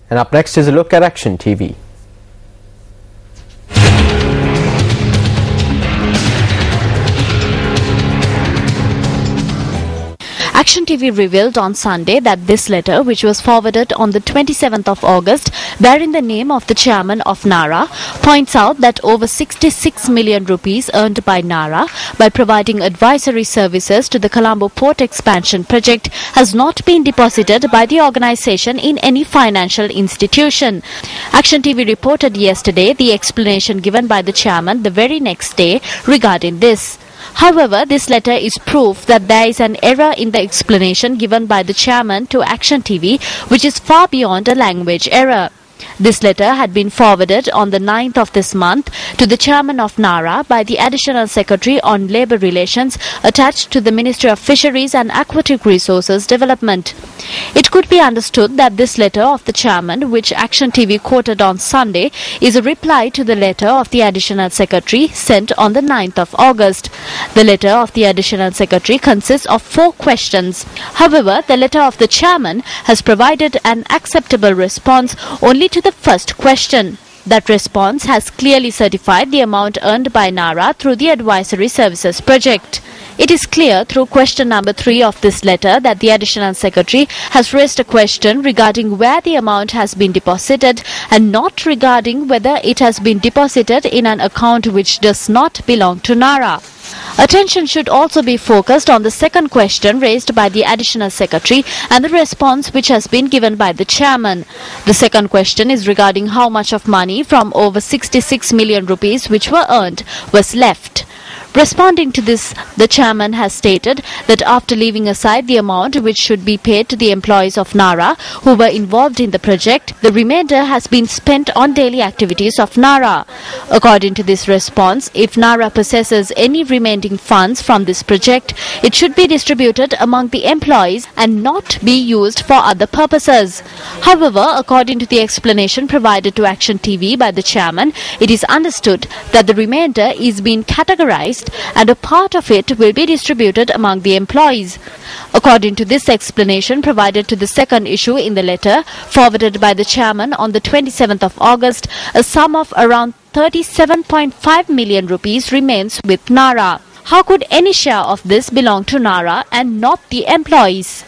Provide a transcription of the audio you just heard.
And up next is a look at Action TV. Action TV revealed on Sunday that this letter, which was forwarded on the 27th of August, bearing the name of the chairman of NARA, points out that over 66 million rupees earned by NARA by providing advisory services to the Colombo Port Expansion project has not been deposited by the organisation in any financial institution. Action TV reported yesterday the explanation given by the chairman the very next day regarding this. However, this letter is proof that there is an error in the explanation given by the chairman to Action TV, which is far beyond a language error. This letter had been forwarded on the 9th of this month to the chairman of NARA by the Additional Secretary on Labour Relations attached to the Ministry of Fisheries and Aquatic Resources Development. It could be understood that this letter of the chairman, which Action TV quoted on Sunday, is a reply to the letter of the Additional Secretary sent on the 9th of August. The letter of the Additional Secretary consists of 4 questions. However, the letter of the chairman has provided an acceptable response only to the first question. That response has clearly certified the amount earned by NARA through the Advisory Services project. It is clear through question number 3 of this letter that the Additional Secretary has raised a question regarding where the amount has been deposited and not regarding whether it has been deposited in an account which does not belong to NARA. Attention should also be focused on the second question raised by the Additional Secretary and the response which has been given by the chairman. The second question is regarding how much of money from over 66 million rupees which were earned was left. Responding to this, the chairman has stated that after leaving aside the amount which should be paid to the employees of NARA who were involved in the project, the remainder has been spent on daily activities of NARA. According to this response, if NARA possesses any remaining funds from this project, it should be distributed among the employees and not be used for other purposes. However, according to the explanation provided to Action TV by the chairman, it is understood that the remainder is being categorized and a part of it will be distributed among the employees. According to this explanation provided to the second issue in the letter forwarded by the chairman on the 27th of August, a sum of around 37.5 million rupees remains with NARA. How could any share of this belong to NARA and not the employees?